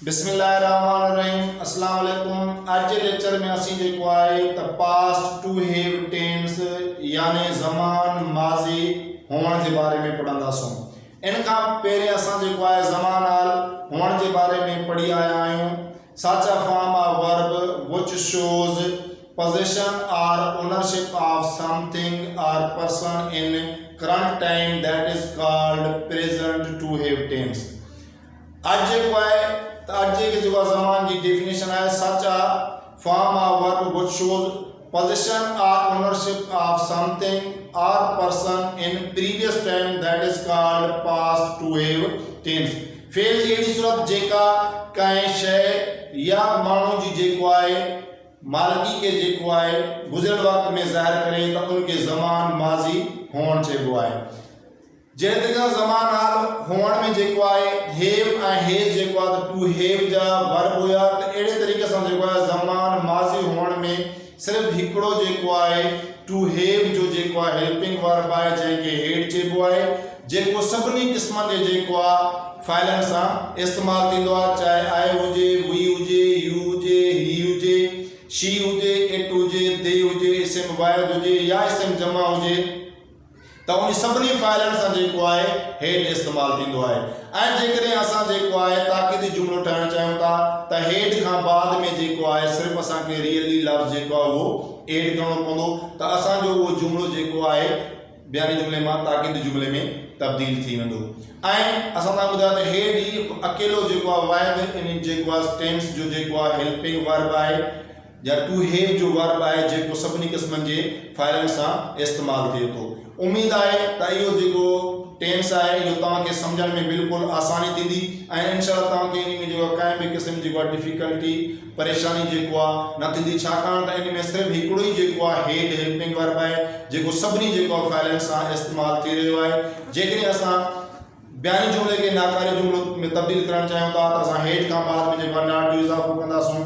बिस्मिल्लाहिर्रहमानिर्रहीम। अस्सलाम वालेकुम। आज के लेक्चर में असीं जेको आहे त पास्ट टू हैव टेंस यानी ज़मान माज़ी हुअण जे बारे में पढ़ंदासूं। इन खां पहिरियों असां जेको आहे ज़मान हाल हुअण जे बारे में पढ़ी आया आहियूं। सच a form of verb which shows possession or ownership of something or person in current time, that is called present to have tense। आज जेको आहे त अॼु जे जेको ज़मान जी डेफिनेशन आहे such a form of verb which shows possession or ownership of something or person in previous time, that is called past to have tense। फेल जी अहिड़ी सूरत जेका कंहिं शइ या माण्हू जी जेको आहे मालिकी के जेको आहे गुज़िरियल वक़्त में ज़ाहिर करे त उनके ज़मान माज़ी हुअण चइबो आहे। जहिड़े तरीक़े सां ज़मान हाल हुअण में जेको आहे हैव ऐं हेज़ जेको आहे त टू हैव जा वर्ब हुया, त अहिड़े तरीक़े सां जेको आहे ज़मान माज़ी हुअण में सिर्फ़ु हिकिड़ो जेको आहे टू हैव जो जेको आहे हेल्पिंग वर्ब आहे जंहिंखे हेड चइबो आहे, जेको सभिनी क़िस्मनि जे जेको आहे फ़ाइलनि सां इस्तेमालु थींदो आहे, चाहे आई हुजे, वी हुजे, यू हुजे, ही हुजे, शी हुजे, इट हुजे, दे हुजे, इस्म वाहिद हुजे या इस्म जमा हुजे, त उन सभिनी फ़ाइलनि सां जेको आहे हेड इस्तेमालु थींदो आहे। ऐं जेकॾहिं असां जेको आहे ताक़ीदी जुमिलो ठाहिणु चाहियूं था त हेड खां बाद में जेको आहे सिर्फ़ु असांखे रियली लफ़्ज़ जेको आहे उहो एड करणो पवंदो, त असांजो उहो जुमिलो जेको आहे बयानी जुमिले मां ताक़ीदी जुमिले में तब्दील थी वेंदो। ऐं असां तव्हांखे ॿुधायो त हेड ई अकेलो जेको आहे वाहिद इन जेको आहे टेंस जो जेको आहे हेल्पिंग वर्ब आहे या टू हैव जो वर्ब आहे जेको सभिनी क़िस्मनि जे फ़ाइलनि सां इस्तेमालु थिए थो। उम्मीद आहे त इहो जेको टेंस आहे इहो तव्हांखे सम्झण में बिल्कुलु आसानी थींदी ऐं इंशाअल्लाह तव्हांखे इन में जेको कंहिं बि क़िस्म जेको आहे डिफ़िकल्टी परेशानी जेको आहे न थींदी, छाकाणि त इन में सिर्फ़ु हिकिड़ो ई जेको आहे हेड हेल्पिंग वर्ब आहे जेको सभिनी जेको आहे फ़ाइलनि सां इस्तेमालु थी रहियो आहे। जेकॾहिं असां बयानी जुमिले खे नाकारी जुमिलो में तब्दील करणु चाहियूं था त असां हेड खां बाद में जेको आहे नॉट जो इज़ाफ़ो कंदासूं,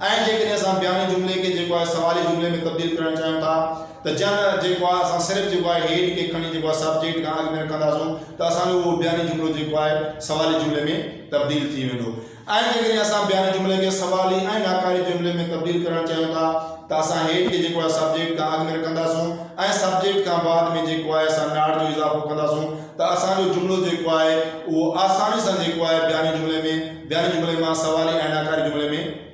ऐं जेकॾहिं असां बयानी जुमिले खे जेको आहे सवाली जुमिले में तब्दील करणु चाहियूं था त जन जेको आहे असां सिर्फ़ु जेको आहे हेड खे खणी जेको आहे सब्जेक्ट खां अॻु में रखंदासूं त असांजो उहो बयानी जुमिलो जेको आहे सवाली जुमिले में तब्दील थी वेंदो। ऐं जेकॾहिं असां बयानी जुमिले खे सवाली ऐं नाकारी जुमिले में तब्दील करणु चाहियूं था त असां हेड खे जेको आहे सब्जेक्ट खां अॻु में रखंदासूं ऐं सब्जेक्ट खां बाद में जेको आहे असां नॉट जो इज़ाफ़ो कंदासूं, त असांजो जुमिलो जेको आहे उहो आसानी सां जेको आहे बयानी जुमिले मां सवाली ऐं नाकारी जुमिले में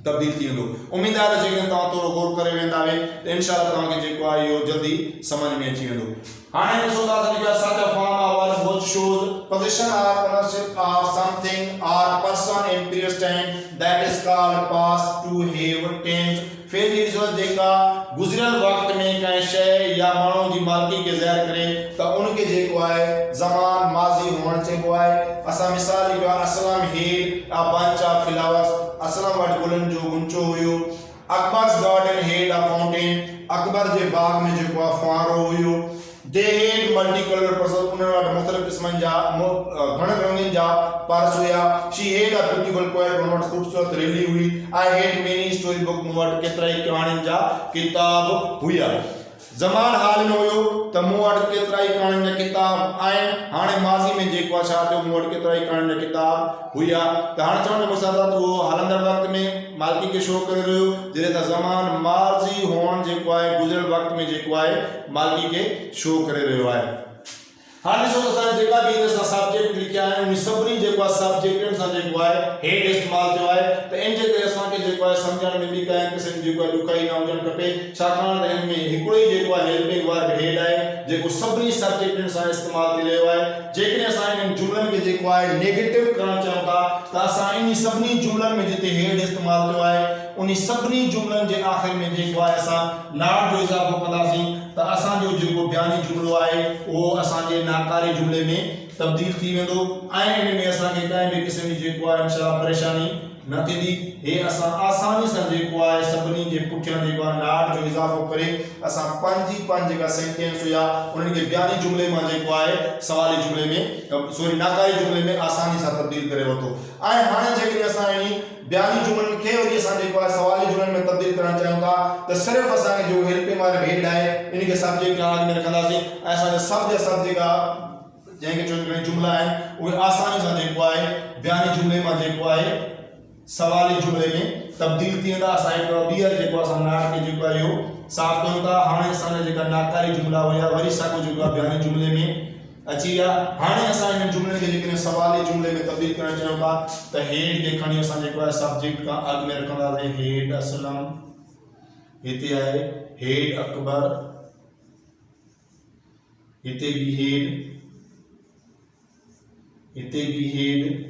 तब्दील थी वेंदो। उम्मीद आहे त जेकॾहिं तव्हां थोरो गौर करे वेंदा त इंशाअल्लाह तव्हांखे जेको आहे इहो जल्दी सम्झ में अची वेंदो। हाणे ॾिसो था जेको आहे such a form of verb which shows position or ownership of something or person in previous time, that is called past to have tense. फेल जी सूरत जेका गुज़िरियल वक़्त में कंहिं शइ या माण्हू जी मालिकी खे ज़ाहिर करे त उनखे जेको आहे ज़मान माज़ी हुअणु चइबो आहे। असां मिसाल जेको आहे Aslam had a bunch of flowers, Aslam वटि गुलनि जो गुंचो हुयो। Akbar's garden had a fountain, Akbar जे बाग में जेको आहे फुआरो हुयो। They had multi colour person, उन्हनि वटि मुख़्तलिफ़ क़िस्मनि जा घणनि रंगनि जा पर्स हुया। She had a beautiful poet, उन वटि ख़ूबसूरत रैली हुई। आई हेड मेनी स्टोरी बुक, मूं वटि केतिरा ई कहाणियुनि जा किताब हुया। ज़मान हाल में हुयो त मूं वटि केतिरा ई कहाणियुनि जा किताब आहिनि। हाणे माज़ी में जेको आहे छा थियो, मूं वटि केतिरा ई कहाणियुनि जा किताब हुया। त हाणे चवण जो मक़सदु आहे त उहो हलंदड़ वक़्त में मालिकी खे शो करे रहियो, जॾहिं त ज़मान माज़ी हुअणु जेको आहे गुज़िरियल वक़्त में जेको आहे मालिकी खे शो करे रहियो आहे। हाणे ॾिसो त असां जेका बि हिन सां सब्जेक्ट लिखिया आहिनि उन सभिनी जेको आहे सब्जेक्टनि सां जेको आहे हेड इस्तेमालु थियो आहे। त इन जे करे असांखे जेको आहे सम्झण में बि कंहिं क़िस्म जेको आहे ॾुखियाई न हुजणु खपे, छाकाणि त हिन में हिकिड़ो ई जेको आहे हेल्पिंग वर्ब हेड आहे जेको सभिनी सब्जेक्टनि सां इस्तेमालु थी रहियो आहे। जेकॾहिं असां इन जुमिलनि खे जेको आहे नेगेटिव करणु चाहियूं था त असां इन सभिनी जुमिलनि में जिते हेड इस्तेमालु थियो आहे उन सभिनी जुमिलनि जे आख़िर में जेको आहे असां नॉट जो इज़ाफ़ो कंदासीं त असांजो जेको बयानी जुमिलो आहे उहो असांजे नाकारी जुमिले में तब्दील थी वेंदो ऐं इन में असांखे कंहिं बि क़िस्म जी जेको आहे इंशाअल्लाह परेशानी न थींदी। हे असां आसानी सां जेको आहे सभिनी जे पुठियां जेको आहे नॉट जो इज़ाफ़ो करे असां पंज जेका सेंटेंस हुया उन्हनि खे बयानी जुमिले मां जेको आहे सवाली जुमिले में नाकारी जुमिले में आसानी सां तब्दील करे वरितो। ऐं हाणे जेकॾहिं असां इन बयानी जुमिलनि खे वरी असां जेको आहे सवाली जुमिलनि में तब्दील करणु चाहियूं था त सिर्फ़ु असांखे जो हेल्पिंग वारो हेड आहे इन खे सब्जेक्ट खां अॻु में रखंदासीं ऐं असांजा सभ जेका जंहिंखे चवंदा आहिनि जुमिला आहिनि उहे आसानी सां जेको आहे बयानी जुमिले मां जेको आहे सवाली जुमले में तब्दील थी वेंदा। असां हिकिड़ो ॿीहर जेको असां नाट खे जेको आहे इहो साफ़ कयूं था। हाणे असांजा जेका नाकारी जुमला हुया वरी साॻियो जेको आहे बयानी जुमले में अची विया। हाणे असां इन जुमले खे जेकॾहिं सवाली जुमले में तब्दील करणु चाहियूं था त हेड खे खणी असां जेको आहे सब्जेक्ट खां अॻु में रखंदासीं। हेड असलम, हिते आहे हेड अकबर, हिते भी हेड, हिते भी हेड,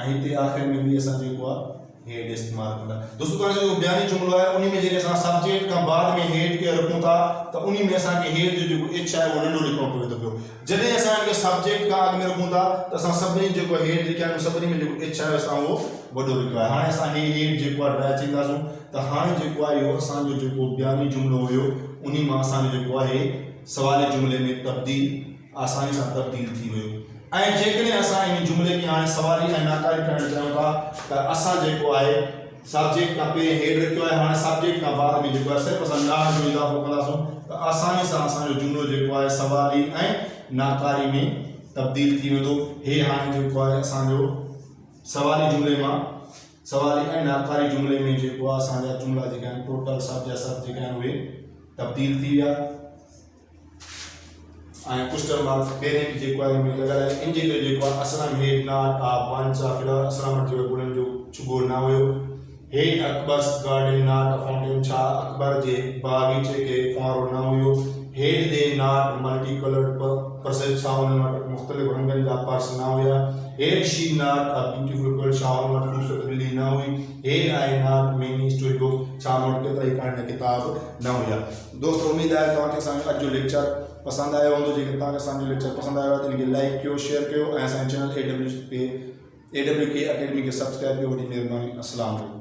हिते आखिर में भी असां जेको आहे हेड इस्तेमाल कंदा। दोस्तों तव्हांजो जो बयानी जुमलो आहे उन में जॾहिं असां सब्जेक्ट खां बाद में हेड खे रखूं था त उन में असांखे हेड जो जेको एच आहे उहो नंढो लिखणो पवे थो पियो। जॾहिं असां इनखे सब्जेक्ट खां अॻु में रखूं था त असां सभिनी जेको हेड लिखिया आहिनि सभिनी में जेको एच आहे असां उहो वॾो लिखियो आहे। हाणे असां हेड जेको आहे ड्राई थींदासूं त हाणे जेको आहे इहो असांजो जेको बयानी जुमलो हुयो उन मां असांजो जेको आहे सवाली जुमले में तब्दील आसानी सां तब्दील थी वियो। ऐं जेकॾहिं असां इन जुमले खे हाणे सवाली ऐं नाकारी करणु चाहियूं था त असां जेको आहे सब्जेक्ट खां पहिरियों हेड रखियो आहे। हाणे सब्जेक्ट खां बाद में जेको आहे सिर्फ़ु असां नाट जो इज़ाफ़ो कंदासूं त आसानी सां असांजो जुमलो जेको आहे सवाली ऐं नाकारी में तब्दील थी वेंदो। हे हाणे जेको आहे असांजो सवाली जुमले मां सवाली ऐं नाकारी जुमले में जेको आहे असांजा जुमला जेके आहिनि टोटल सभु जा सभु जेके आहिनि उहे तब्दील थी विया। ऐं क्वेश्चन मार्क पहिरें जेको आहे में लॻल आहे। इन जे करे जेको आहे Aslam had not a bunch of Aslam वटि जेको गुलनि जो छुगो न हुयो। Had Akbar's garden not a fountain, छा अकबर जे बागीचे के फुआरो न हुयो। Had they not multi coloured purses, छा उन्हनि वटि मुख़्तलिफ़ रंगनि जा पर्स न हुया। Had she not a beautiful girl, छा उन वटि ख़ूबसूरत बिल्ली न हुई। Had I not many story books, छा उन वटि केतिरा ई पढ़ण किताब न हुया। दोस्तों उम्मीद आहे तव्हांखे असांजो अॼु जो लेक्चर पसंदि आयो हूंदो। जेकॾहिं तव्हांखे असांजो लेक्चर पसंदि आयो आहे त इनखे लाइक कयो, शेयर कयो ऐं असांजे चैनल AWK अकेडमी खे सब्सक्राइब कयो। वॾी महिरबानी। अस्सलाम वालेकुम।